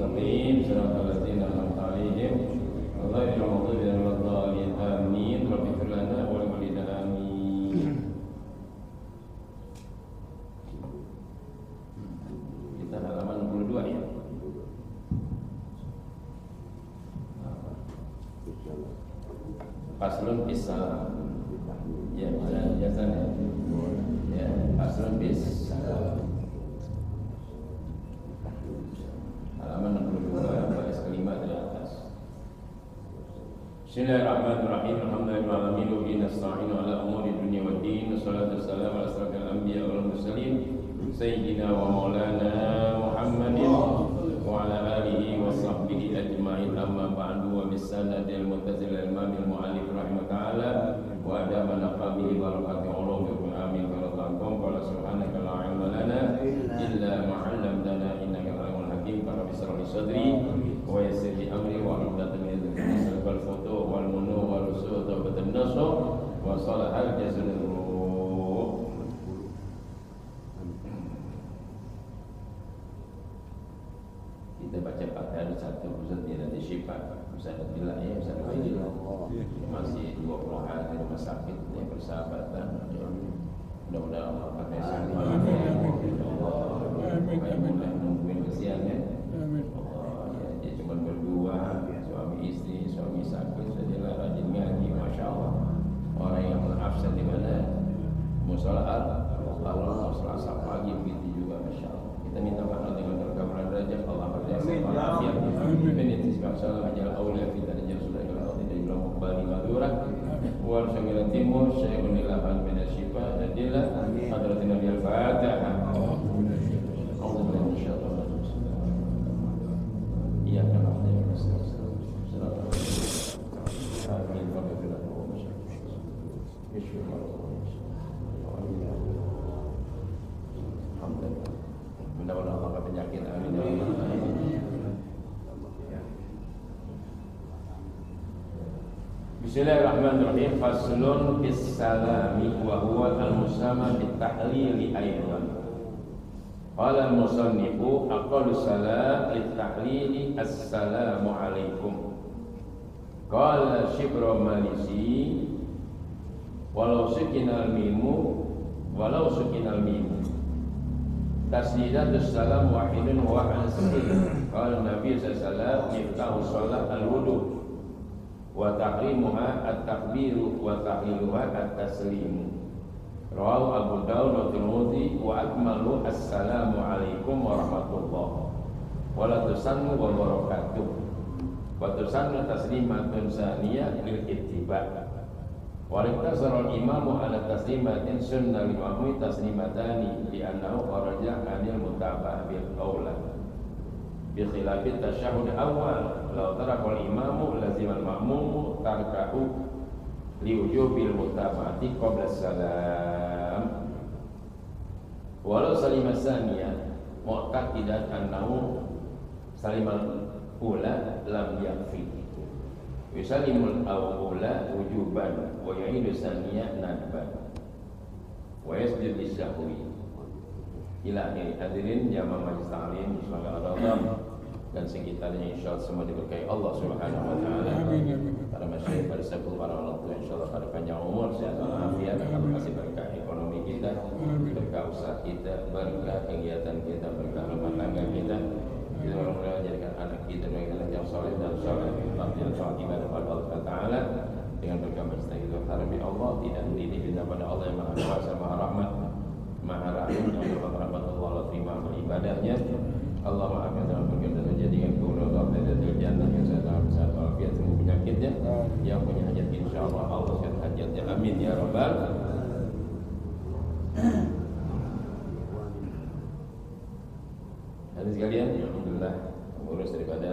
المستقيم صراط الذين أنعمت عليهم غير المغضوب عليهم ولا الضالين آمين رب اغفر لنا ولوالدينا آمين. Kita halaman 62 ya. Faslun bis salam. Ya, biasanya. Ya, faslun bis salam. Halaman 62 baris kelima dari atas. Bismillahirrahmanirrahim. Alhamdulillahirabbil alamin wa bihi nasta'inu ala umuri dunya waddin. Wassalatu wassalamu ala asyrafil anbiya'i wal mursalin sayyidina wa maulana Muhammadin wa ala alihi wa sahbihi ajma'in. Amma ba'du wa bisanadil muttasil al-imamil mu'allif rahimahullah wa adama naqabihi barakati ulumil amin barakatum wa subhanaka la ilma lana illa ma 'allamtana innaka alimul hakim. Rabbi shrah li sadri wa yassir li amri wa hlul 'uqdatam min lisani wal futuh wal munu wal rusul wa batannasu wa salahal jazalul. Kita baca Fatihah satu Ustaz tidak disifat Ustaz Abdillah ya Ustaz Abdillah masih 20 hari rumah sakit ya persahabatan ya. Mudah-mudahan Allah pakai sakit mulai nungguin kesiannya ya dia cuma berdua suami istri suami sakit sajalah rajin ngaji Masya Allah orang yang absen di mana musola Allah Selasa pagi begitu juga Masya Allah. Kita minta maaf dengan keberkahan derajat Allah berjasa walafiat. Amin. Bismillah ajal awliya fi darajat sudah kalau tidak juga mukbali madura. Wa syamilan timur syai'un ilahan min asyifa jadilah hadratin Nabi al-Fatihah. Alhamdulillah insyaallah. Iya kan Amin. Alhamdulillah. Mudah-mudahan Allah penyakit amin. Bismillahirrahmanirrahim. Faslun bis salami wa huwa al-musama bit tahlili aidan. Qala al-musannifu aqallu salam lit tahlili assalamu alaikum. Qala Shibra Malisi walau sukinal mimu tasdidatus salam wahidun wa al-sin. Qala Nabi sallallahu alaihi wasallam miftahu shalah al-wudu wa tahrimuha at-takbiru wa tahliluha at-taslimu. Rawahu Abu Dawud wa Tirmidzi wa akmalu assalamu alaikum warahmatullahi wa la tusannu wa barakatuh wa tusannu taslimatun saniyah lil ittiba'. Waliktasar al-imamu ala taslimatin sunnah limahmi taslimatani li'annahu kharaja anil mutabah bil qawla bi khilafit tasyahud awal law taraka al-imamu lazim al-ma'mumu tarkahu liwujubil mutaba'ati qabla salam walau salimat saniyah mu'taqidan annahu salimal ula lam yakfi. Yusallimul awwala wujuban wa ya'idu saniyah nadban wa yasjud lisahwi ila akhir. Hadirin jamaah majelis taklim bismillahirrahmanirrahim dan sekitarnya insyaallah semua diberkahi Allah Subhanahu wa taala. Para masyayikh, para sepuh, para orang tua insyaallah pada panjang umur, sehat walafiat, Allah kasih berkah ekonomi kita, berkah usaha kita, berkah kegiatan kita, berkah rumah tangga kita. Kita mudah-mudahan jadikan anak kita dengan anak yang soleh dan soleh, yang sholat ibadah pada Allah Taala dengan berkah itu. Harap Allah tidak mendidik kita pada Allah yang Maha Kuasa, Maha Rahmat, Maha Rahim, yang berrahmat Allah terima ibadahnya. Allah maafkan dalam perkara dan menjadikan kemudahan dari jannah yang sehat walafiat semua penyakitnya, yang punya hajat insyaallah Allah sehat hajatnya. Amin ya rabbal. Hadirin sekalian, alhamdulillah mengurus daripada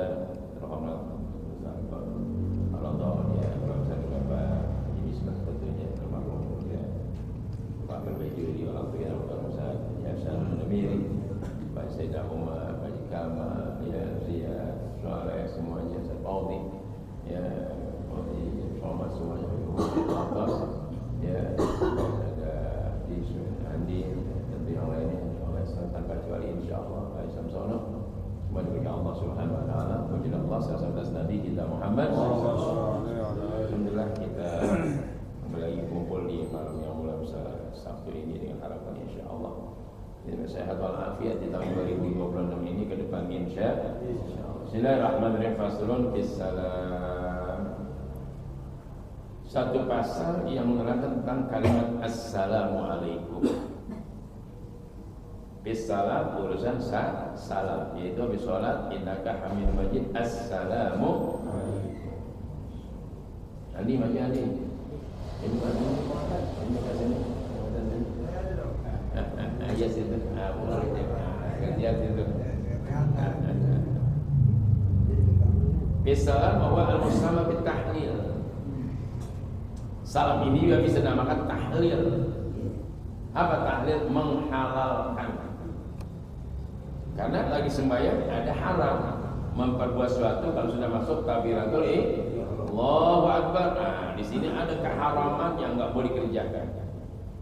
rahmat Allah ya, bersama Bapak ini sebagai tentunya termasuk ya Pak Berbaju di orang tua Bapak Ustaz Yasan Namiri, Pak Sayyidah Umar, Pak Jikama, ya Zia, Soleh semuanya, Paudi, ya Paudi, Selamat semuanya, atas ya ada di Andi dan yang lainnya oleh tanpa kecuali insyaallah Pak Samsono semua diberikan Allah Subhanahu wa atas Nabi kita Muhammad. Alhamdulillah kita kembali lagi kumpul di malam yang mulia Sabtu ini dengan harapan insyaallah kita sehat walafiat di tahun 2026 ini ke depan insyaallah. Bismillahirrahmanirrahim. Faslun bisalam. Satu pasal yang menerangkan tentang kalimat assalamualaikum. Bisalam urusan salam, yaitu habis sholat innaka hamidum majid assalamu alaikum. Andi macam Andi. Ini mana? Ini kat sini. Ya situ. Boleh kerja situ. Bisalam bahwa al-musama bitahlil. Salam ini juga bisa dinamakan tahlil. Apa tahlil? Menghalalkan. Karena lagi sembahyang ada haram memperbuat sesuatu kalau sudah masuk takbiratul Allahu Akbar. Nah, di sini ada keharaman yang enggak boleh dikerjakan.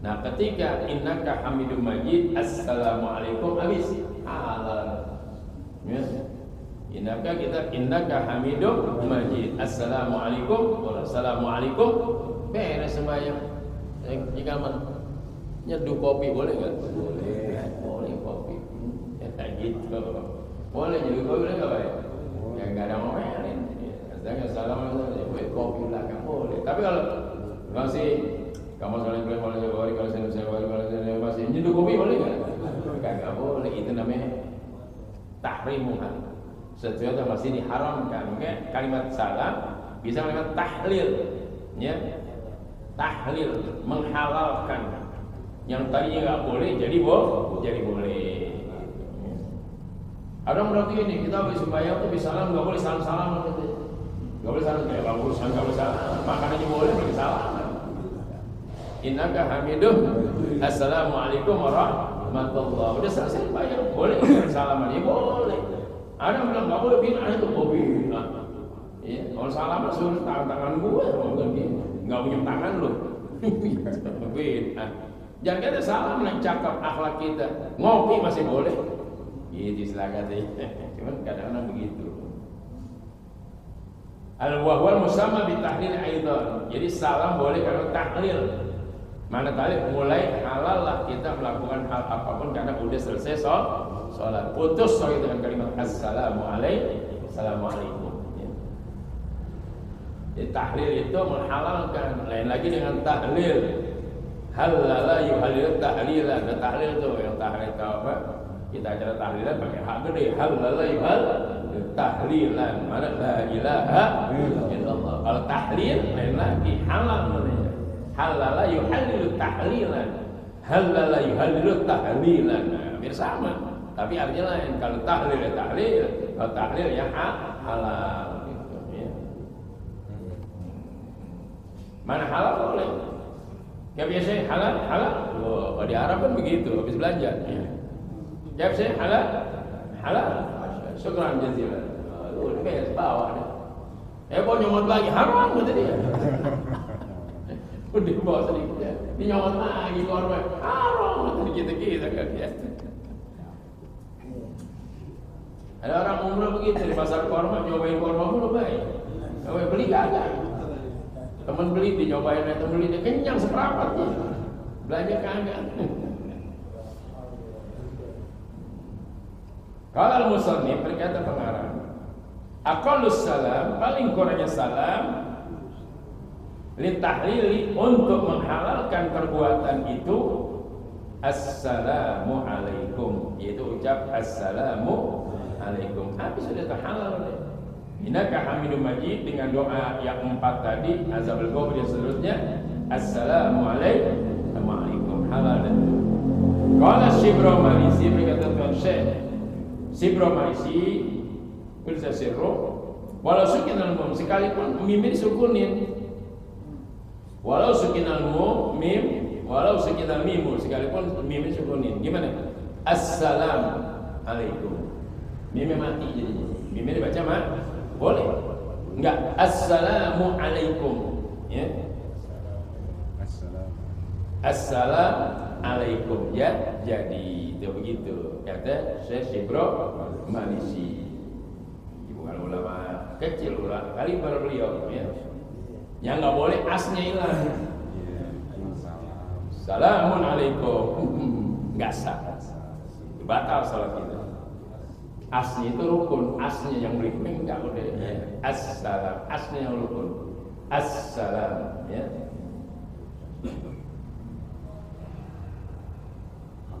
Nah, ketika innaka hamidum majid assalamualaikum habis halal. Ya. Innaka hamidum majid assalamualaikum wassalamualaikum beres sembahyang. Jika nyeduh kopi boleh enggak? Boleh kopi. Gitu. Boleh jadi kopi boleh enggak, Pak? Ya enggak ada ngomelin. Katanya assalamualaikum, kopi belakang boleh. Tapi kalau masih kamu saling klaim oleh Jawa, kalau saya masih nyeduh kopi boleh enggak? Enggak boleh. Itu namanya tahrimuhan. Sesuatu yang masih diharamkan. Makanya kalimat salam bisa kalimat tahlil, ya. Tahlil menghalalkan. Yang tadinya enggak boleh jadi boleh. Ada yang berarti ini kita habis sembahyang tuh bisa salam, nggak boleh salam gitu, nggak boleh salam kayak bang urusan nggak boleh salam, makan aja boleh bagi salam. Innaka hamidum, assalamualaikum warahmatullah. Udah selesai sembahyang boleh salaman ya boleh. Ada yang bilang nggak boleh bina itu bina. Ya, kalau salaman suruh tangan gue, bukan gitu, nggak punya tangan lo. Bina. Jangan kita salam yang cakap akhlak kita, ngopi masih boleh. Gitu silakan deh. Cuman kadang-kadang begitu. Al-wahwal musamma bitahlil aidan. Jadi salam boleh kalau tahlil. Mana tahlil mulai halal lah kita melakukan hal apapun karena udah selesai sholat. Putus sholat dengan kalimat assalamualaikum. Assalamualaikum. Jadi tahlil itu menghalalkan. Lain lagi dengan tahlil. Halala yuhalil tahlilan. Tahlil itu yang tahlil itu apa? Kita acara tahlilan pakai hak gede. Halala yuhal tahlilan. Mana la ilaha illallah. Kalau tahlil lain lagi halal namanya. Halala yuhalilu tahlilan. Halala yuhalilu tahlilan. Hampir sama. Tapi artinya lain. Kalau tahlil ya tahlil. Kalau tahlil ya halal. Gitu, ya. Mana halal boleh. Ya biasanya halal. Oh, di Arab kan begitu. Habis belanja. Ya. Jawab saya halal, syukran jazilan. Udah beres bawa deh. Mau nyomot lagi haram kata dia. Udah bawa sedikit ya. Ini nyomot lagi korban haram kata kita kan ya. Ada orang umrah begitu di pasar korma nyobain korma mulu baik. Kalau beli kagak. Temen beli dinyobain, temen beli dia kenyang seperempat dia. Belanja kagak. Kalau al-musannif berkata pengarang, aqallus salam, paling kurangnya salam litahlili untuk menghalalkan perbuatan itu assalamu alaikum, yaitu ucap assalamu alaikum. Habis sudah terhalal deh. Innaka hamidum majid dengan doa yang 4 tadi, azabul qabr dan seterusnya, assalamu alaikum, halal deh. Qala Syibra Marisi berkata Tuan Syekh Sibro Maisi bisa sirro walau sukinal mum sekalipun mim disukunin walau sukinal mum mim walau sukinal mimu sekalipun mim disukunin gimana assalamualaikum mim mati jadi mim dibaca mah boleh enggak assalamualaikum ya assalamualaikum ya jadi itu begitu kata Syekh Sibro Malisi. bukan ulama kecil, ulama kaliber beliau ya. Yang nggak boleh asnya hilang. Assalamualaikum, nggak sah, batal salat kita. Asnya itu rukun, asnya yang berikutnya nggak boleh. Ya. Assalam, asnya yang rukun. Assalam, ya.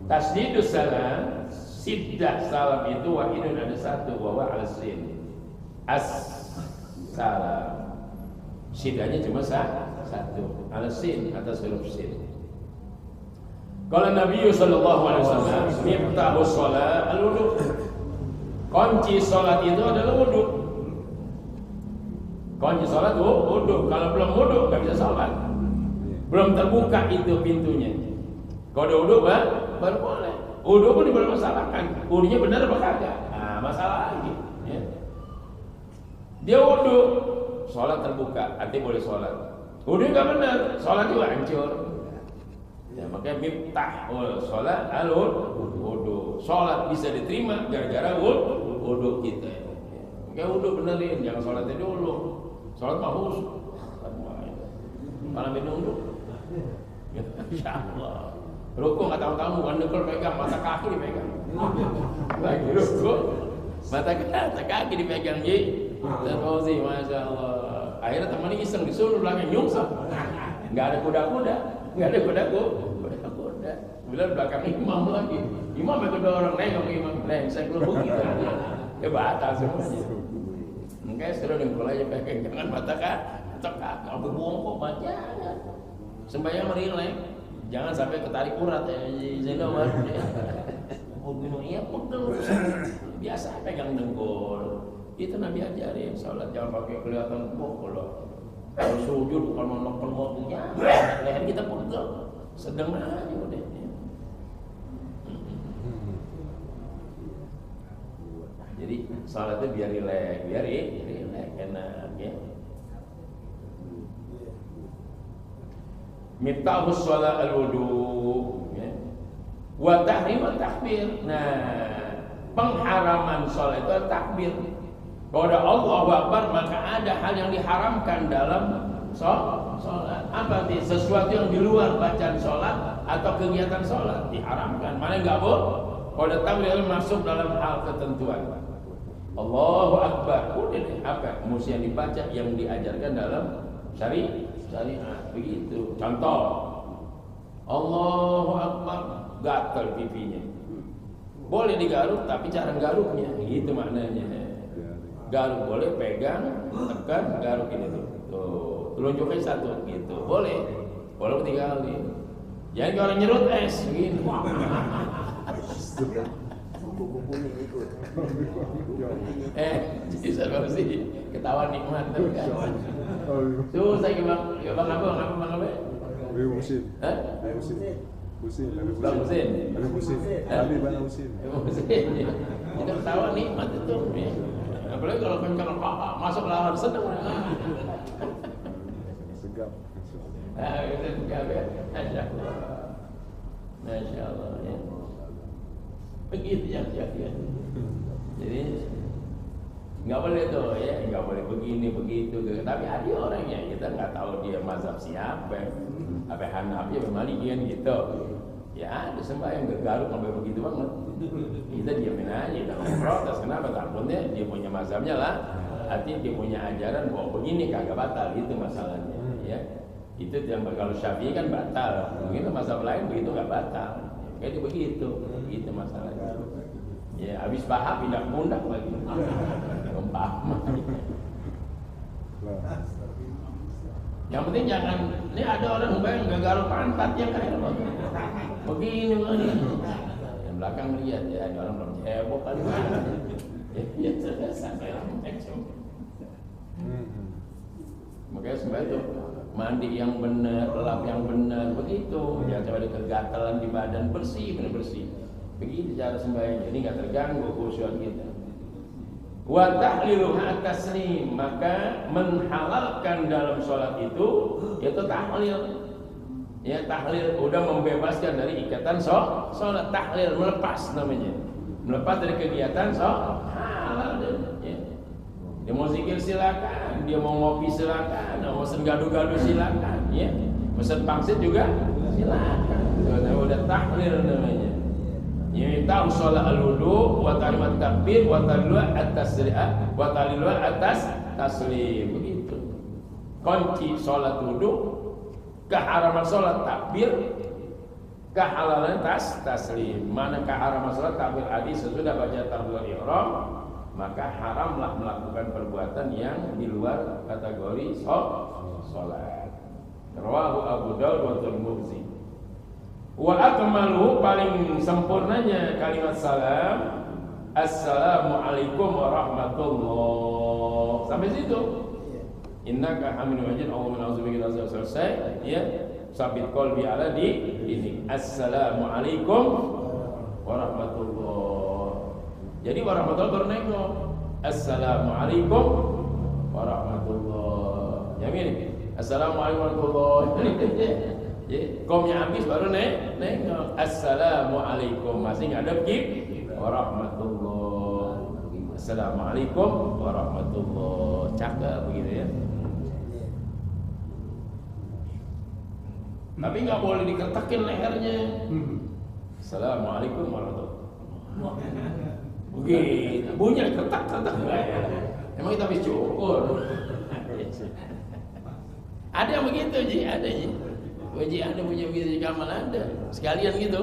Tasdidus salam, siddah salam itu wahidun ada satu, wa al-sin. As-salam. Siddahnya cuma satu. Al-sin atas huruf sin. Kalau Nabi sallallahu alaihi wasallam miftahus shalah al-wudu. Kunci salat itu adalah wudu. Kunci salat wudu. Kalau belum wudu enggak bisa salat. Belum terbuka itu pintunya. Kalau ada wudu baru boleh. Wudu pun dipermasalahkan. Wudunya benar apa kagak? Nah, masalah lagi. Ya. Dia wudu, sholat terbuka, artinya boleh sholat. Wudu nggak benar, sholat juga hancur. Ya, makanya miftahul sholat wudu. Sholat bisa diterima gara-gara wudu kita. Ya. Makanya wudu benerin, jangan sholatnya dulu. Sholat mah khusus. Kalau minum wudu, ya, insyaallah. Rukuk nggak tahu-tahu, bukan dekul pegang, mata kaki dipegang. Lagi rukuk, mata kaki dipegang, ji. Terfauzi, masya Allah. Akhirnya temannya iseng disuruh belakang nyungsep. Nggak ada kuda-kuda, nggak ada kuda-kuda. Bilang belakang imam lagi. Imam yang kedua orang nengok imam, saya keluar begitu. Ya batal semuanya. Makanya suruh dengkul aja pegang, jangan mata kaki. Kalau bongkok baca, sembahyang merilek. Jangan sampai ketarik urat ya, Zainal. Iya pegel, biasa pegang dengkul. Itu Nabi ajarin, sholat jangan pakai kelihatan kalau sujud bukan menekan waktunya, leher kita pegel, sedang aja udah. Jadi sholatnya biar rileks, enak ya. Miftahus shalah al-wudu, ya. Wa tahrim wa takbir. Nah, pengharaman sholat itu takbir. Kalau ada Allahu Akbar maka ada hal yang diharamkan dalam sholat. Apa sih? Sesuatu yang di luar bacaan sholat atau kegiatan sholat diharamkan. Mana enggak boleh? Kalau ada takbir masuk dalam hal ketentuan. Allahu Akbar. Udah deh, apa? Mesti yang dibaca yang diajarkan dalam syariat. Begitu. Contoh. Allahu Akbar, gatal pipinya. Boleh digaruk tapi cara garuknya itu maknanya. Garuk boleh pegang, tekan, garuk ini tuh. Telunjuknya satu gitu. Boleh. Walaupun 3 kali. Jangan kalau nyerut es gitu. Jadi saya sih ketawa nikmat tapi kan. Susah gimana? Ya Bang apa? Ayo Musin. Hah? Ayo Musin. Bang Musin. Ali Bang Musin. Kita ketawa nikmat itu. Apalagi kalau kencang masuk lawan sedang. Segap. Itu segap ya. Masya Allah ya. Begitu ya. Jadi nggak boleh tuh ya, nggak boleh begini begitu. Tapi ada orangnya kita nggak tahu dia mazhab siapa, apa Hanafi apa Malikian gitu. Ya ada sembahyang gergaruk sampai begitu banget. Kita diamin aja, kita protes. Kenapa? Takutnya dia punya mazhabnya lah. Artinya dia punya ajaran bahwa begini kagak batal, itu masalahnya. Ya, itu yang kalau Syafi'i kan batal. Mungkin mazhab lain begitu nggak batal. Kayak itu begitu masalahnya. Ya, habis paham pindah pundak lagi. Paham. Yang penting jangan. Ini ada orang yang garuk pantatnya kayak begini. Yang belakang lihat ya, ada orang belum heboh kali. Ya sudah sampai macam. Makanya sebenarnya itu mandi yang benar, lap yang benar, begitu. Jangan sampai ada kegatalan di badan, benar bersih. Begitu cara sembahyang, jadi nggak terganggu khusyuk kita. Wa tahliluha taslim, maka menghalalkan dalam sholat itu yaitu tahlil. Ya tahlil udah membebaskan dari ikatan sholat, tahlil melepas namanya, melepas dari kegiatan sholat halal ya. Dia mau zikir silakan, dia mau ngopi silakan, mau pesen gado-gado silakan, ya. Pesen pangsit juga silakan. Udah takbir namanya. Ini tahu sholat al-wudu, wa kalimat takbir, wa talilwa at-tasri'ah, wa talilwa atas taslim. Begitu. Kunci sholat wudu, keharaman sholat takbir, kehalalan taslim. Mana keharaman sholat takbir hadis sesudah baca takbiratul ihram, maka haramlah melakukan perbuatan yang di luar kategori sholat. Rawahu Abu Daud wa Tirmidzi. Wa akmalu, paling sempurnanya kalimat salam, assalamualaikum warahmatullah. Sampai situ. Innaka hamidum majid, Allahumma na'udzubika min adzabil selesai, ya. Sabit qalbi ala di ini. Assalamualaikum warahmatullah. Jadi warahmatullah baru nengok. Assalamualaikum warahmatullah. Yamin. Assalamualaikum warahmatullah. Ya, komnya habis baru nengok. Assalamualaikum, masih ngadep warahmatullah. Assalamualaikum warahmatullah. Cakep begitu ya. Tapi nggak boleh diketakin lehernya. Assalamualaikum warahmatullah. Begitu, bunyi ketak-ketak. Emang kita habis cukur. Ada yang begitu Ji, ada Ji. Wajib ada punya begitu di kamar ada, sekalian gitu.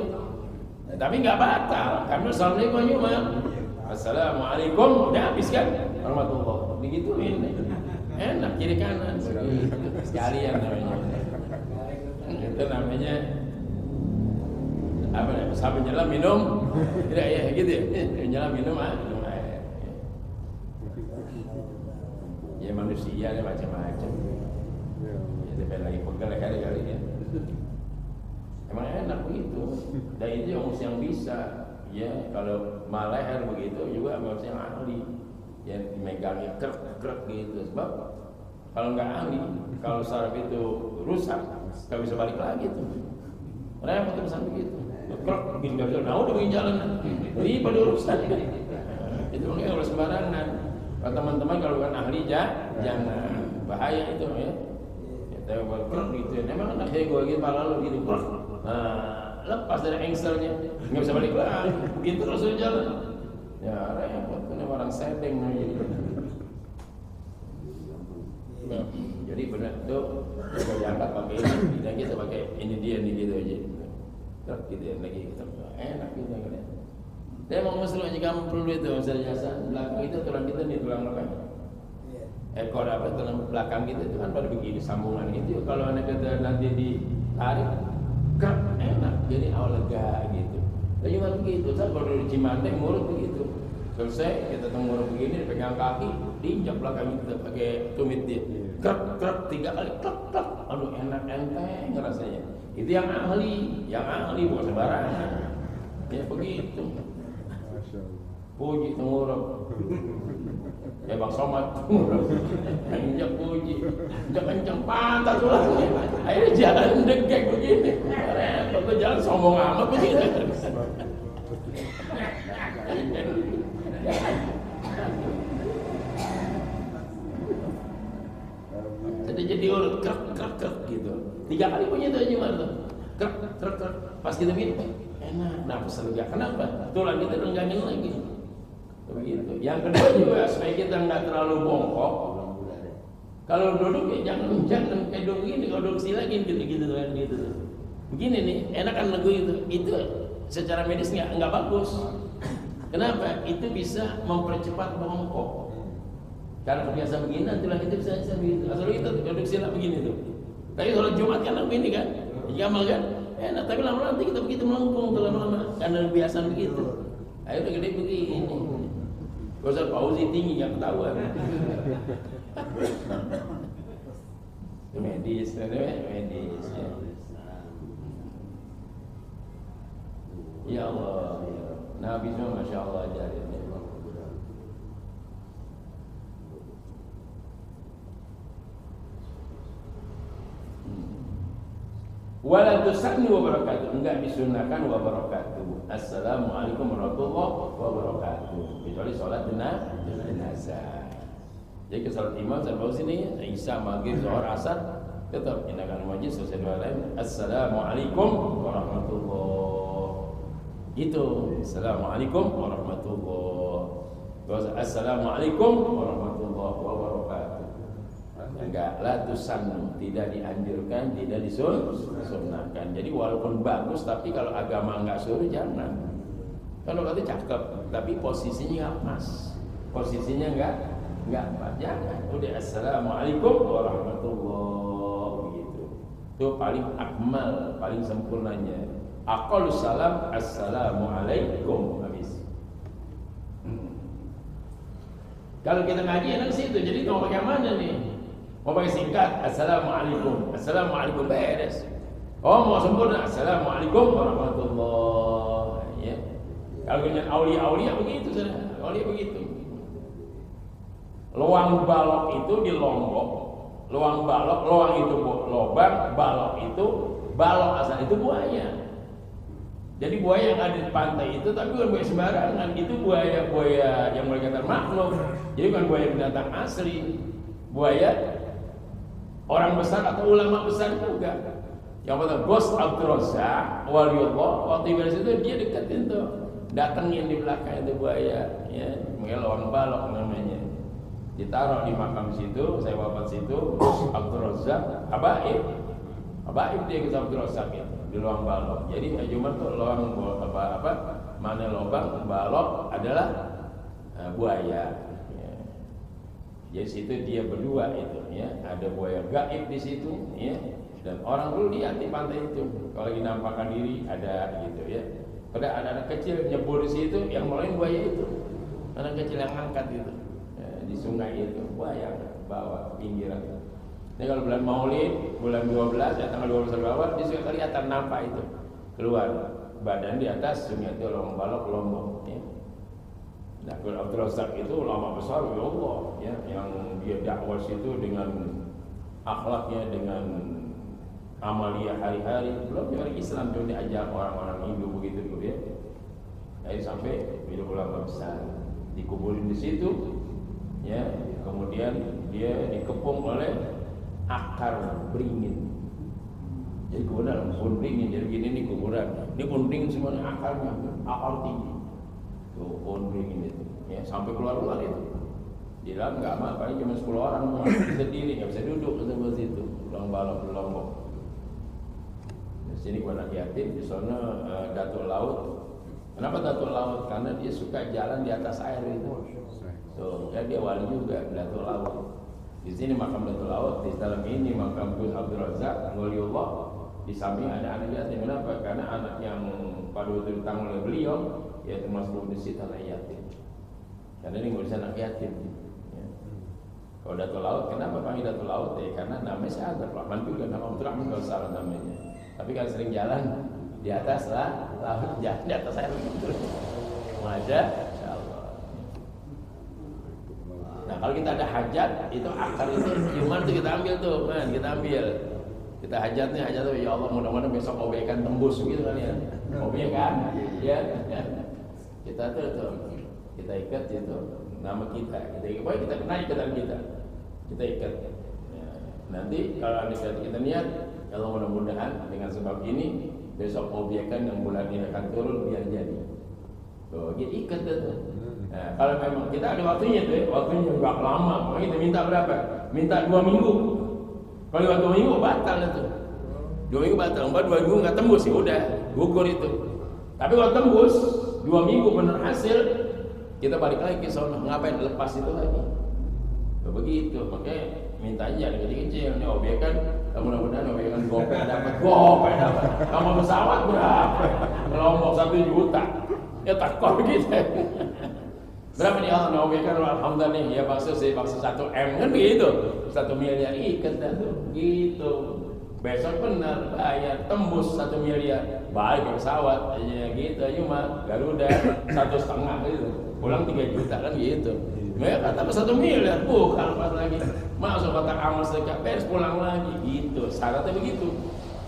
Tapi nggak batal. Karena assalamualaikum cuma assalamualaikum udah habis kan? Warahmatullah. Digituin. Enak kiri kanan sekalian namanya. Itu namanya apa ya? Sambil nyelam minum. Tidak ya gitu ya. Nyelam minum air. Ya manusia ada macam-macam. Ya lagi pegel kali-kali ya. Emang enak begitu. Dan itu yang bisa. Ya kalau maleher begitu juga harus yang ahli. Ya megangnya krek gitu. Sebab kalau nggak ahli, kalau saraf itu rusak, nggak bisa balik lagi tuh. Repot pesan begitu. Krek bikin nggak bisa. Nah udah bikin jalan. Riba urusan. Itu nggak harus sembarangan. Kalau teman-teman kalau bukan ahli jangan, bahaya itu ya. Kita krek gitu. Memang anak saya gue gitu pala lo gitu krek. Nah, lepas dari engselnya, nggak bisa balik lagi. Begitu terus jalan. Ya repot, punya orang setting gitu. Jadi benar tuh kita diangkat pakai ini, dan kita pakai ini dia nih gitu aja. Terus gitu ya lagi kita enak gitu kan. Dia mau masuk aja kamu perlu itu misalnya jasa belakang itu tulang kita nih tulang apa? Ekor apa tulang belakang kita itu kan pada begini sambungan gitu. Kalau anak kita nanti ditarik kan enak, jadi awal lega gitu. Dan cuma begitu, saya baru di Cimande ngurut begitu. Selesai kita tengurut begini, pegang kaki, diinjak belakang kita pakai tumit dia. Krek 3 kali, krek. Aduh enak enteng rasanya. Itu yang ahli bukan sembarangan. Ya begitu. Puji tengurap. Ya Bang Somad tengurap. Injak puji. Injak kencang pantat tulangnya. Akhirnya jalan degek begini. Repot jalan sombong amat begini. Jadi urut krek gitu. 3 kali punya itu aja tuh. Krek. Pas kita minum enak, nafas lega. Kenapa? Tulang kita renggangin lagi. Begitu. Yang kedua juga supaya kita nggak terlalu bongkok. Kalau duduk ya jangan kayak duduk gini. Kalau duduk sila gini gitu. Begini nih, enak kan lagu itu. Itu secara medis nggak bagus. Kenapa? Itu bisa mempercepat bongkok. Karena kebiasa begini, tulang kita bisa begitu. Asal kita duduk sila begini tuh. Tapi kalau Jumat kan begini kan, jamal kan, enak. Tapi lama-lama nanti kita begitu melengkung tuh lama-lama karena kebiasaan begitu. Ayo gede begini. Gosok pausi tinggi nggak ketahuan. Medis ya. Ya Allah, Nabi semua masya Allah ajarin. Wala tusanni wa barakatuh, enggak disunahkan wa barakatuh. Assalamualaikum warahmatullahi wabarakatuh. Kecuali sholat jenazah. Jadi ke salat imam saya bawa sini, Isya, Maghrib, Zuhur, Asar, tetap indakan majlis selesai doa lain. Assalamualaikum warahmatullahi. Itu. Assalamualaikum warahmatullahi. Assalamualaikum warahmatullahi wabarakatuh. Enggak, la tusannu, tidak dianjurkan, tidak disunahkan. Jadi walaupun bagus, tapi kalau agama enggak suruh jangan. Kalau kata cakep, tapi posisinya enggak pas. Posisinya enggak pas. Jangan. Udah assalamualaikum warahmatullahi gitu. Itu paling akmal, paling sempurnanya. Aqallus salam assalamualaikum habis. Kalau kita ngaji enak situ, jadi mau pakai mana nih? Mau pakai singkat, assalamualaikum, assalamualaikum beres. Oh mau sempurna, assalamualaikum warahmatullahi. Ya. Kalau dengan aulia begitu, aulia begitu. Luang balok itu di Lombok, luang balok, luang itu lobang, balok itu balok asal itu buaya. Jadi buaya yang ada di pantai itu, tapi bukan buaya sembarangan, itu buaya yang mereka katakan makhluk. Jadi bukan buaya binatang asli, buaya orang besar atau ulama besar juga. Yang pertama Bos Abdul Razak waliullah, waktu ibadah itu dia deketin tuh, datengin di belakang itu buaya, ya, mungkin lawang balok namanya. Ditaruh di makam situ, saya wafat situ, Bos Abdul Razak, Abaib dia ke Abdul Razak ya, di lawang balok. Jadi cuma tuh lawang mana lubang balok adalah buaya. Jadi situ dia berdua itu, ya, ada buaya gaib di situ, ya, dan orang dulu lihat di pantai itu, kalau lagi nampakkan diri ada gitu, ya. Pada anak-anak kecil nyebur di situ, yang mulai buaya itu, anak kecil yang angkat itu, ya, di sungai itu, buaya bawa pinggiran. Ini kalau bulan Maulid, bulan 12, ya, tanggal 12 bawah, dia suka kelihatan nampak itu keluar, badan di atas sungai itu lawang balok Lombok, ya. Nah, Abdul Razak itu ulama besar ya Allah, ya, yang dia dakwah itu dengan akhlaknya, dengan amalia hari-hari. Belum orang Islam cuma diajar orang-orang Hindu begitu tuh ya. Jadi sampai hidup ulama besar, dikuburin di situ, ya. Kemudian dia dikepung oleh akar beringin. Jadi kemudian pohon beringin, jadi gini nih kuburan. Ini pohon beringin semuanya akarnya, akar tinggi. Tuh pohon beringin itu, ya, sampai keluar itu. Di dalam nggak aman, paling cuma 10 orang sendiri, nggak bisa duduk di situ. Pulang balok, Lombok. Di sini gua anak yatim, di sana Datuk Laut. Kenapa Datuk Laut? Karena dia suka jalan di atas air itu. Tuh, ya dia wali juga, Datuk Laut. Di sini makam Datuk Laut, di dalam ini makam Gus Abdul Razak, waliullah. Di samping ada anak yatim. Kenapa? Karena anak yang pada waktu ditanggung oleh beliau, ya termasuk di situ anak yatim. Karena ini ngurusin anak yatim. Ya. Kalau Datuk Laut, kenapa panggil Datuk Laut? Ya karena namanya Syahad Rahman juga, nama Abdul Rahman kalau salah namanya. Tapi kan sering jalan di atas lah, laut jalan di atas air begitu. Masya Allah. Nah kalau kita ada hajat, itu akar itu iman tuh kita ambil tuh, man, kita ambil. Kita hajatnya, ya Allah mudah-mudahan besok obekan tembus gitu kan ya. Obek kan, ya. Kita tuh kita ikat itu nama kita ikat, pokoknya kita kenal ikatan kita ikat. Ya. Nanti kalau ada kita niat, kalau mudah-mudahan dengan sebab ini besok obyekan yang bulan ini akan turun biar jadi. Tuh, kita ikat tuh. Nah, kalau memang kita ada waktunya tuh, waktunya nggak lama, pokoknya kita minta berapa? Minta 2 minggu. Kalau 2 minggu batal itu. 2 minggu batal, 2 minggu nggak tembus ya udah gugur itu. Tapi kalau tembus 2 minggu benar hasil, kita balik lagi ke sana, ngapain lepas itu lagi. Begitu, makanya mintanya jangan kecil-kecil. Ini obyekan, mudah-mudahan obyekan gopek dapat. Kamu pesawat berapa? Kelompok 1 juta, ya takut gitu. Berapa nih Allah obyekan? Alhamdulillah ya bakso 1 M kan begitu, 1 miliar ikat dah tuh, gitu. Besok benar bayar tembus 1 miliar, balik ke pesawat aja gitu, cuma Garuda 1,5 gitu, pulang 3 juta kan gitu. Mereka kata 1 miliar, bukan pas lagi masuk kotak amal sedekah, beres pulang lagi gitu, syaratnya begitu.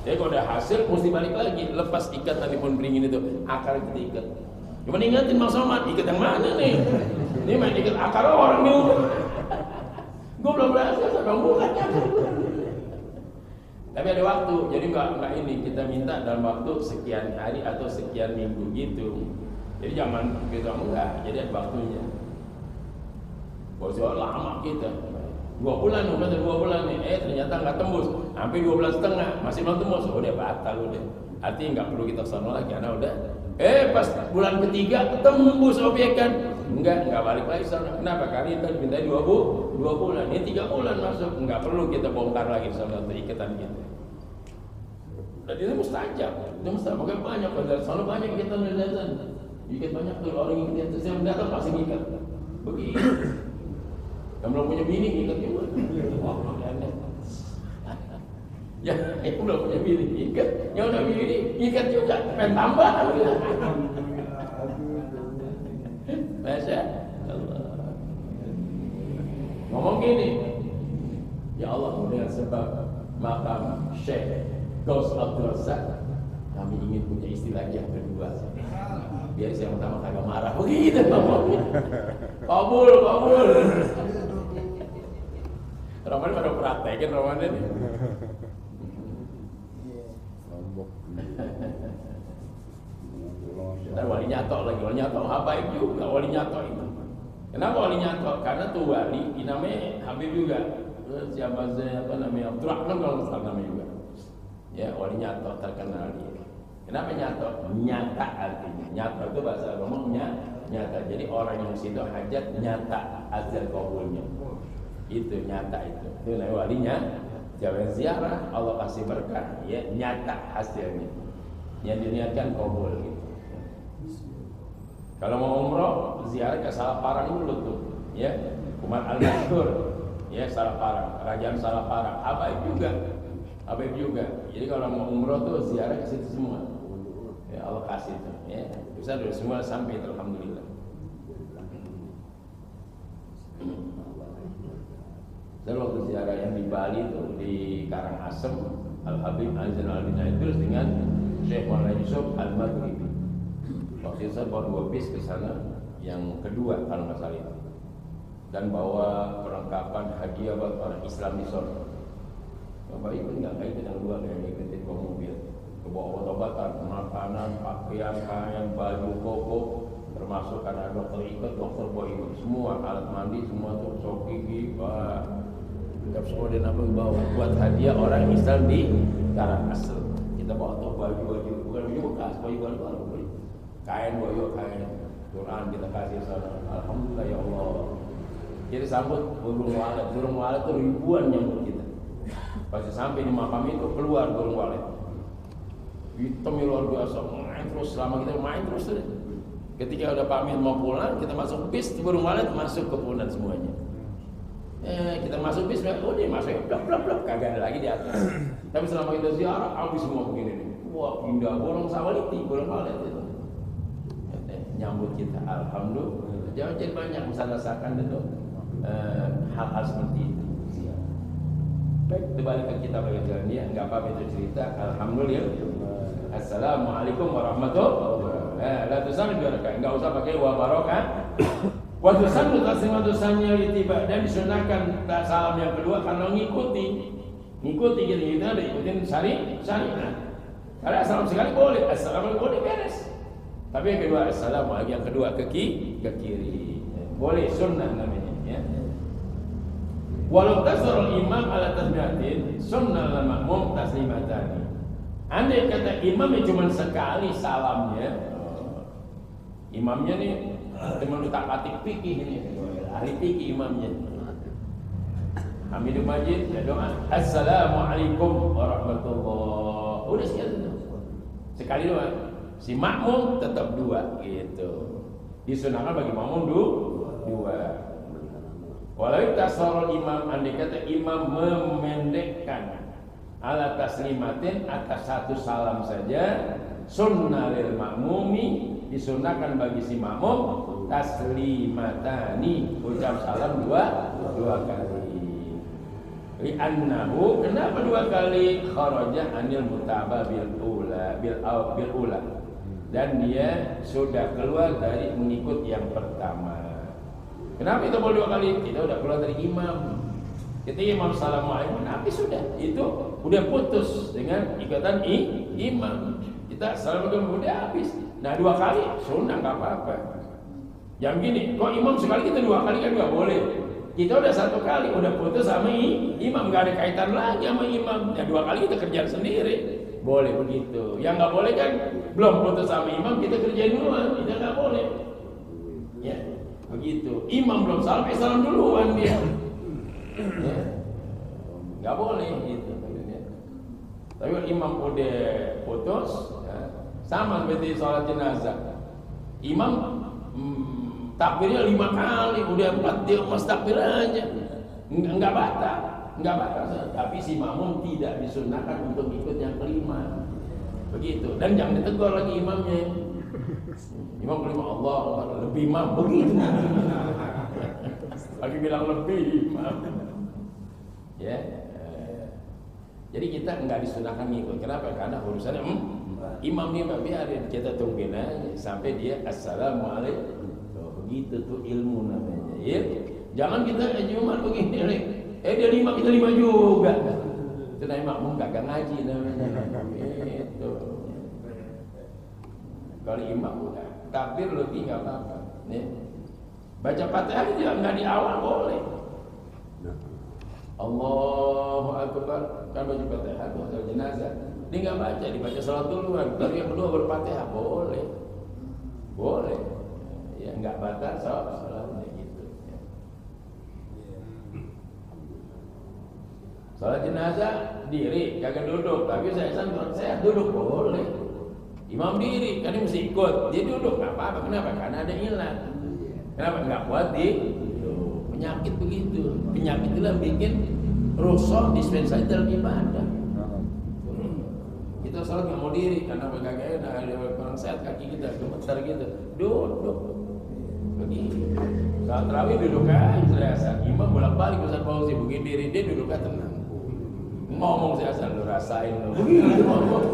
Jadi kalau udah hasil mesti balik lagi, lepas ikatan di pohon beringin itu, akar kita ikat. Cuma ingatin Bang Somad, ikat yang mana nih? Ini main ikat akar orang nih. Gue belum berhasil, sedang bukan. Tapi ada waktu, jadi nggak ini kita minta dalam waktu sekian hari atau sekian minggu gitu. Jadi jangan kita enggak, jadi ada waktunya. Bosnya lama kita, 2 bulan, udah 2 bulan nih, ternyata nggak tembus, sampai 2 bulan setengah masih belum tembus, udah batal udah. Artinya nggak perlu kita sono lagi, karena udah. Pas bulan ketiga tembus objek kan, enggak balik lagi sana. Kenapa? Karena kita minta 2 bulan, ini 3 bulan masuk, nggak perlu kita bongkar lagi sama ikatan kita. Dan itu mustajab, makanya banyak pada sana banyak ikatan nilaian, ikat banyak tuh orang yang kita yang datang pasti ikat, begitu. Yang belum punya bini ikat juga, ya yang belum punya bini ikat, yang udah bini ikat juga, pengen tambah. Masya Allah. Ngomong gini, ya Allah dengan sebab makam Syekh Ghaus Abdul Razak, kami ingin punya istri lagi yang kedua. Biar si yang pertama kagak marah. Begitu ngomongnya. Kabul. Roman pada praktekin Roman ini. Dan wali nyatok lagi, wali nyatok habaib juga, wali nyatok itu. Kenapa wali nyatok? Karena tuh wali, namanya Habib juga. Siapa namanya Abdurrahman kalau nggak salah namanya juga. Ya, wali nyatok terkenal dia. Kenapa nyatok? Nyata artinya. Nyatok itu bahasa ngomongnya nyata. Jadi orang yang situ hajat nyata azal kabulnya. Itu nyata itu. Itu namanya walinya. Jangan ziarah, Allah kasih berkah, ya nyata hasilnya. Yang diniatkan kabul gitu. Kalau mau umroh, ziarah ke Salaparang dulu tuh, ya. Umar Al-Masyhur, ya Salaparang, Kerajaan Salaparang. Habib juga. Jadi kalau mau umroh tuh ziarah ke situ semua. Ya Allah kasih tuh, ya. Bisa dari semua sampai alhamdulillah. Dan waktu ziarah yang di Bali itu di Karangasem, Al-Habib Zainal Abidin Idrus dengan Syekh Maulana Yusuf Al-Maghribi. Waktu itu saya bawa 2 bis ke sana, yang kedua kalau nggak salah itu. Dan bawa perlengkapan hadiah buat orang Islam di sana. Bapak ikut nggak? Ikut yang 2 yang ikutin bawa mobil. Bawa obat-obatan, makanan, pakaian, kain, baju, koko, termasuk karena dokter ikut, dokter bawa ikut semua, alat mandi semua tuh, sok gigi, lengkap semua dia bawa buat hadiah orang Islam di Karangasem. Kita bawa tuh baju bukan baju bekas, baju baru, kain Quran kita kasih sana. Alhamdulillah ya Allah. Jadi sambut burung walet tuh ribuan nyambut kita. Pas sampai di makam itu keluar burung walet. Hitam luar biasa, main terus selama kita main terus. Ketika udah pamit mau pulang, kita masuk bis, burung walet masuk ke punan semuanya. Kita masuk bis, dia masuk blok, kagak ada lagi di atas. Tapi selama kita ziarah, habis semua begini nih. Wah, indah, burung sawaliti, burung walet itu. Nyambut kita, alhamdulillah. Jangan jadi banyak rasakan itu hal-hal seperti itu. Baik, kembali ke kita bagaimana dia, enggak apa-apa itu cerita. Alhamdulillah. Assalamualaikum warahmatullahi wabarakatuh. La tusalli barakah, enggak usah pakai wa barakah. Wa tusalli taslimatusanya litiba, dan disunahkan salam yang kedua karena ngikuti gitu ada ikutin syariat. Kalau salam sekali boleh, assalamualaikum boleh beres. Tapi yang kedua assalamualaikum, yang kedua ke kiri. Boleh sunnah namanya ya. Walau tasarul imam ala tasmiatin sunnah lil makmum taslimatani. Andai kata imamnya cuma sekali salamnya, imamnya nih teman utak atik fikih ini, ahli fikih imamnya. Hamidul Majid ya doa assalamualaikum warahmatullahi. Udah sekali doang. Si makmum tetap 2 gitu. Disunahkan bagi makmum 2. Walau tasarul imam, andai kata imam memendekkan ala taslimatin atas 1 salam saja, sunnah lil makmumi, disunahkan bagi si makmum taslimatani, ucap salam 2 kali. Li'annahu, kenapa 2 kali? Kharaja anil mutabah bil ula, dan dia sudah keluar dari mengikut yang pertama. Kenapa itu boleh 2 kali? Kita udah keluar dari imam. Ketika imam assalamualaikum, Nabi sudah itu udah putus dengan ikatan imam. Kita assalamualaikum udah habis. Nah 2 kali sunnah nggak apa-apa. Yang gini, kok imam sekali kita 2 kali kan nggak boleh. Kita udah 1 kali udah putus sama imam, nggak ada kaitan lagi sama imam. Ya 2 kali kita kerjain sendiri, boleh begitu. Yang nggak boleh kan belum putus sama imam kita kerjain duluan, itu nggak boleh. Ya begitu. Imam belum salam duluan dia. Ya. Nggak boleh gitu. Tapi kalau imam udah putus, ya, sama seperti sholat jenazah. Imam takbirnya 5 kali, udah 4 dia mas takbir aja, nggak batal. Tapi si makmum tidak disunahkan untuk ikut yang kelima, begitu. Dan jangan ditegur lagi imamnya. Imam kelima Allah lebih imam begitu. Lagi bilang lebih imam. Ya. Jadi kita nggak disunahkan ngikut. Kenapa? Karena urusannya imam ini biarin kita tungguin aja sampai dia assalamualaikum. Begitu tuh ilmu namanya. Ya. Jangan kita cuma begini. Dia 5 kita 5 juga. Itu namanya makmum kagak ngaji namanya. Itu. Kalau imam takbir lebih nggak apa-apa. Nih. Baca Fatihah juga nggak di awal boleh. Allahu Akbar, kan baca Fatihah atau jenazah. Dia nggak baca, dibaca salat duluan. Baru yang kedua berfatihah boleh. Boleh. Ya nggak batal salatnya gitu. Salat jenazah diri, kagak duduk. Tapi saya duduk boleh. Imam diri, kan dia mesti ikut. Dia duduk, nggak apa-apa. Kenapa? Karena ada ilah. Kenapa? Nggak kuat penyakit begitu. Penyakit itu bikin rusak dispensasi dalam ibadah. Kita salat nggak mau diri karena kagak ada orang sehat kaki kita gemetar gitu. Duduk. Begini. Saat tarawih duduk aja terasa. Imam bolak-balik Ustaz Fauzi begini diri dia duduk aja tenang. Ngomong saya asal lu rasain lu. Begitu ngomong.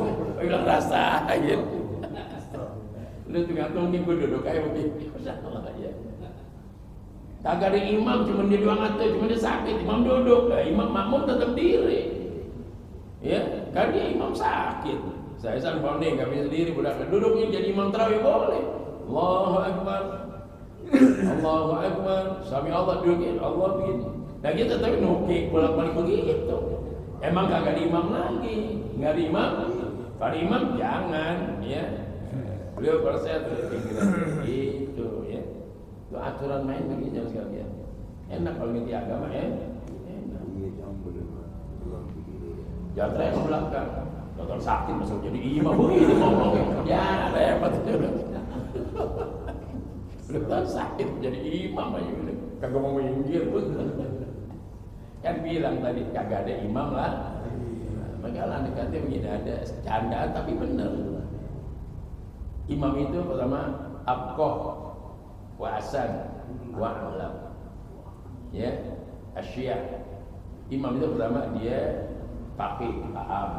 Bilang rasain. Lu tunggu gue duduk aja begini. Kagak ada imam, cuma dia doang atau cuma dia sakit, imam duduk, imam makmum tetap diri. Ya, kan dia imam sakit. Saya sanpau nih, nggak bisa diri, budak duduknya jadi imam tarawih boleh. Allahu Akbar, Allahu Akbar, sami Allah duduknya, Allah begini. Nah kita tapi nukik bolak-balik begitu. Emang kagak ada imam lagi, nggak ada imam. Kalau imam jangan, ya. Beliau kalau saya tuh gitu, ya. Itu aturan main begini sekalian. Enak kalau ngerti agama ya. Enak. Jangan teriak ke belakang. Kalau sakit masuk jadi imam begitu ngomong. Ya repot. Udah sakit jadi imam aja udah. Kagak mau minggir pun. Kan bilang tadi kagak ada imam lah. Makanya dekatnya begini ada candaan tapi benar. Imam itu pertama abqah wa asan wa alam. Ya, asyia. Imam itu pertama dia faqih, paham.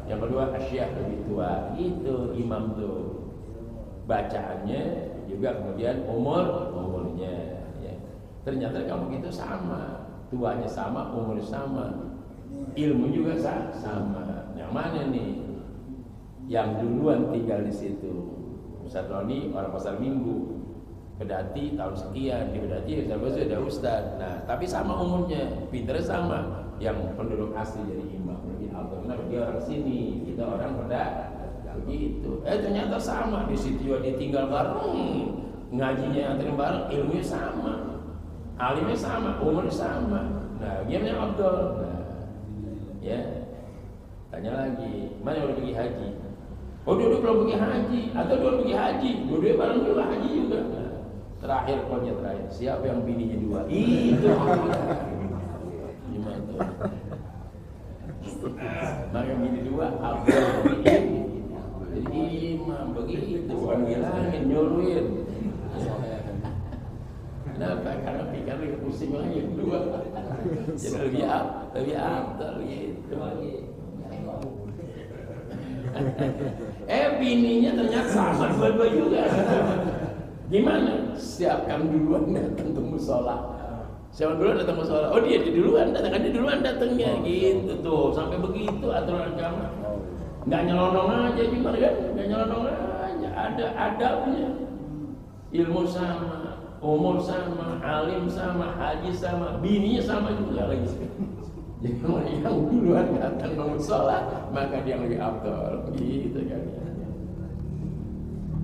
Yang kedua asyia lebih tua. Itu imam tuh. Bacaannya juga kemudian umurnya ya. Ternyata kamu gitu sama. Tuanya sama, umurnya sama. Ilmu juga sama. Yang mana nih? Yang duluan tinggal di situ. Ustaz Roni orang Pasar Minggu. Pedati tahun sekian, di Pedati sudah ustaz. Nah, tapi sama umurnya, pinternya sama. Yang penduduk asli jadi imam lebih afdal. Kenapa dia orang sini, kita orang begitu. Ternyata sama di situ juga ditinggal bareng, ngajinya anterin bareng, ilmunya sama, alimnya sama, umurnya sama. Nah, gimana afdal? Nah, ya, tanya lagi, mana yang udah pergi haji? Oh, dulu belum pergi haji, atau dulu pergi haji, dulu bareng juga haji juga. Nah, terakhir poinnya terakhir, siapa yang bininya 2? Itu gimana tuh? Maka yang bini 2 afdal jadi imam begitu, bukan ngilangin, nyuruhin. Kenapa? Karena pikiran pusing lagi 2. Jadi lebih afdal gitu. Bininya ternyata sama dua-dua juga. Gimana? Siapkan duluan datang ke musola. Siapa duluan datang musola? Oh dia duluan datang, kan dia duluan datangnya gitu tuh. Sampai begitu aturan agama. Nggak nyelonong aja gimana kan? Nggak nyelonong aja. Ada adabnya. Ilmu sama, umur sama, alim sama, haji sama, bininya sama juga lagi. Jadi yang duluan datang ke musola maka dia lebih afdal gitu kan.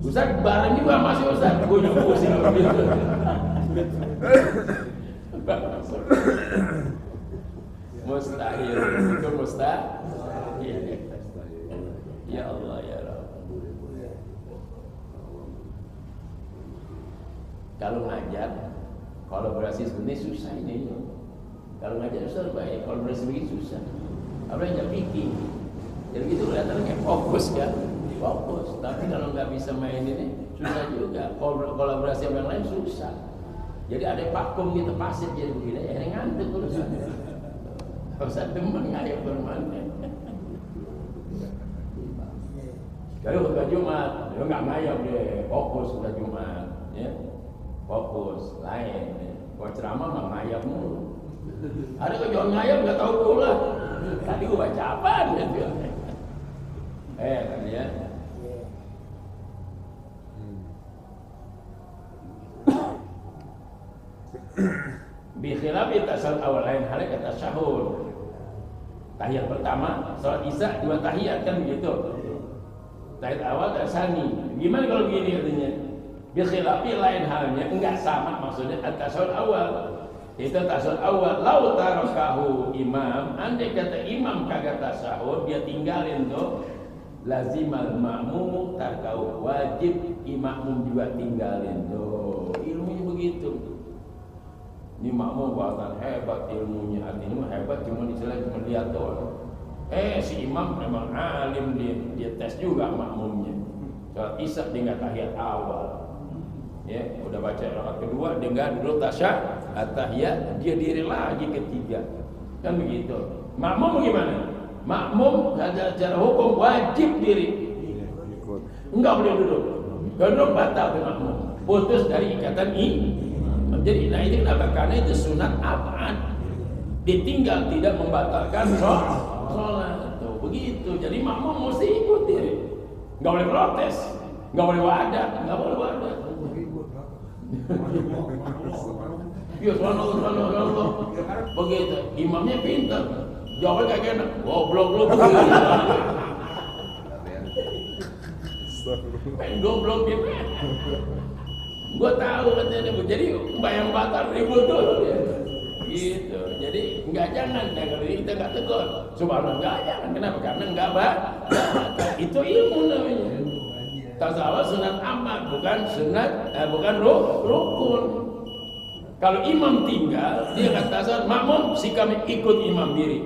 Ustaz bareng juga masih Ustaz, gue juga pusing gitu. Mustahil itu mustahil. Ya Allah ya Rabb. Kalau ngajar kolaborasi sebenarnya susah ini. Kalau ngajar susah baik, kolaborasi begini susah. Apa yang pikir? Jadi gitu kelihatannya fokus kan, fokus. Tapi kalau nggak bisa main ini susah juga. Kolaborasi sama yang lain susah. Jadi ada vakum gitu pasif jadi begini, ya ngantuk terus. Usah demen ngayak bermain. Kalau khutbah Jumat, dia nggak ngayap deh, fokus khutbah Jumat, ya, fokus lain. Kalau ceramah mah ngayap mulu. Ada kejuan ngayap nggak tahu pula. Tadi gua baca apaan gitu. Kan ya. Bikhilafi tasawuf awal lain halnya kata syahur. Tahiyat pertama, salat isya 2 tahiyat kan begitu. Tahiyat awal dan sani. Gimana kalau begini katanya? Bikhilafi lain halnya enggak sama maksudnya at-tasawuf awal. Itu tasawuf awal. Lau tarakahu imam, andai kata imam kagak tasawuf dia tinggalin tuh lazimal ma'mum tarkau, wajib imam juga tinggalin tuh. Ilmunya begitu. Ini makmum bahkan hebat ilmunya, artinya hebat cuma istilah cuma lihat doang. Si imam memang alim, dia tes juga makmumnya. Salat isya dengan tahiyat awal. Ya, udah baca rakaat kedua dengan dulu tahiyat, dia diri lagi ketiga. Kan begitu. Makmum bagaimana? Makmum secara hukum wajib diri. Enggak boleh duduk. Duduk batal ke makmum. Putus dari ikatan ini. Jadi nah itu kenapa? Karena itu sunat abad. Ditinggal tidak membatalkan sholat. Tuh, begitu. Jadi makmum mesti ikut diri. Enggak boleh protes, enggak boleh wadah, enggak boleh wadah. Ya subhanallah. Begitu. Imamnya pintar. Jawabnya kayak enak. Goblok lu. Pengen goblok gitu. Gue tahu katanya, jadi bayang batal ribut dulu ya. Gitu. Jadi jangan kalau kita nggak tegur. Subhanallah nggak jangan. Kenapa? Karena nggak itu ilmu namanya. Tasawuf sunat amat, bukan sunat, bukan rukun. Kalau imam tinggal, dia kata tasawuf makmum, si kami ikut imam diri.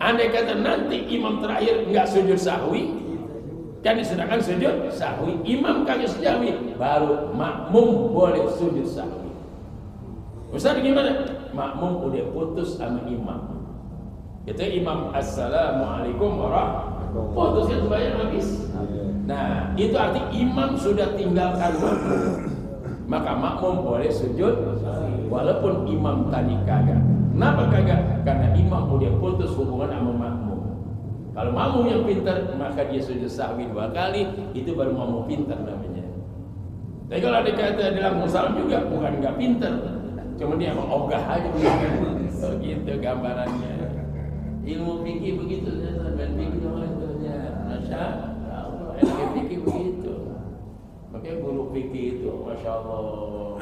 Andai kata nanti imam terakhir nggak sujud sahwi, kan disunahkan sujud sahwi, imam kagak sahwi, baru makmum boleh sujud sahwi. Ustaz gimana? Makmum udah putus sama imam. Itu imam assalamualaikum warahmatullahi wabarakatuh. Putusnya sembahyang habis. Nah, itu arti imam sudah tinggalkan makmum. Maka makmum boleh sujud walaupun imam tadi kagak. Kenapa kagak? Karena imam udah putus hubungan sama makmum. Kalau makmum yang pintar, maka dia sujud sahwi 2 kali, itu baru makmum pintar namanya. Tapi kalau ada kata dalam musalam juga bukan nggak pintar, cuma dia emang ogah aja begitu gambarannya. Ilmu fikih begitu, dan fikih namanya Masya Allah, ilmu fikih begitu. Makanya guru fikih itu, Masya Allah,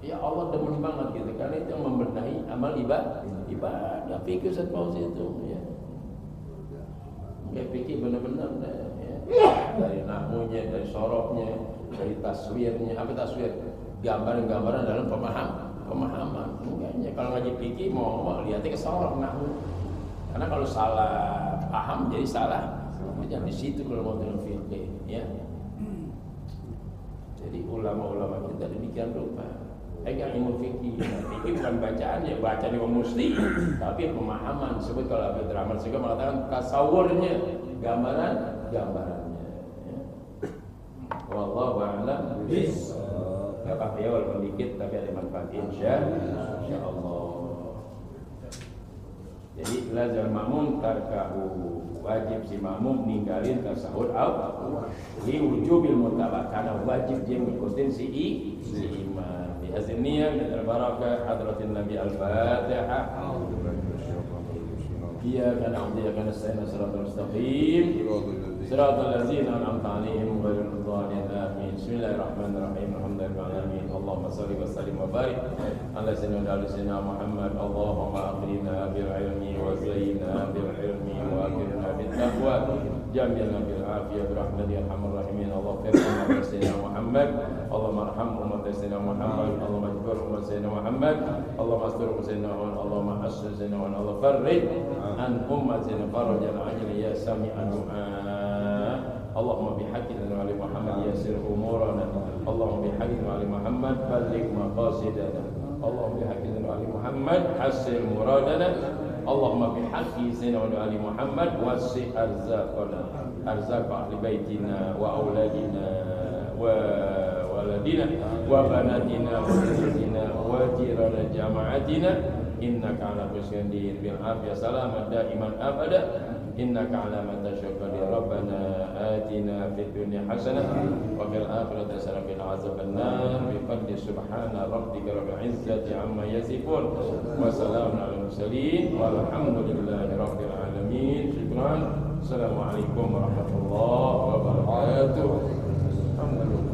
ya Allah demen banget gitu, karena itu yang membenahi amal ibadah fikih Fauzi itu ya. Kayak fikih benar-benar ya. Dari nahmunya, dari sorofnya, dari taswirnya, taswir? Gambaran-gambaran dalam pemahaman. Enggaknya kalau ngaji fikih mau lihatnya ke sorof nahmu. Karena kalau salah paham jadi salah. Jangan di situ kalau mau dalam fikih ya. Jadi ulama-ulama kita demikian rupa. Pegang ilmu fikih. Fikih bukan bacaan ya, bacaan yang mesti, tapi pemahaman. Sebut kalau Abdul Rahman juga mengatakan tasawurnya, gambarannya. Ya. Wallahu a'lam bishawab. sedekah ya walaupun dikit tapi ada manfaat insyaallah. Jadi lazal makmum tarkahu, wajib si makmum ninggalin tasahud li wujubil mutabah, karena wajib dia mengikutin si imam. Di hasil niyah dan barakah hadratin Nabi Al-Fatihah. Iyyaka na'budu wa iyyaka nasta'in shiratal mustaqim shiratal ladzina an'amta 'alaihim ghairil maghdhubi 'alaihim. Bismillahirrahmanirrahim. Alhamdulillahil alamin. Allahumma shalli wa sallim wa barik ala sayyidina Muhammad. Allahumma akrimna bil ilmi wa zayyinna bil ilmi wa akrimna bit taqwa jamilna bil afiyah bi rahmatika ya arhamar rahimin. Allahumma firna sayyidina Muhammad. Allahumma arham ummat sayyidina Muhammad. Allahumma jbur ummat sayyidina Muhammad. Allahumma astur sayyidina Muhammad. Allahumma asr sayyidina Muhammad. Allah farrij an ummatina farajan ajil ya sami'an du'a. Allahumma bihaqqi Ali Muhammad yassir umurana. Allahumma bihaqqi Ali Muhammad balligh maqasidana. Allahumma bihaqqi Ali Muhammad hassir muradana. Allahumma bihaqqi sayyidina Ali Muhammad wasi' arzaqana, arzaq ahli baitina wa auladina wa waladina wa banatina wa banatina wa jirana jama'atina. Innaka ala kulli shay'in bil afiyah salaman daiman abada. Innaka ala ma tashau qadir. Rabbana atina fid dunya hasanah wa fil akhirati hasanah wa qina azabannar. Bi fadli subhana rabbika rabbil izzati amma yasifun wa salamun alal mursalin walhamdulillahi rabbil alamin. Syukran. Assalamualaikum warahmatullahi wabarakatuh. Alhamdulillah.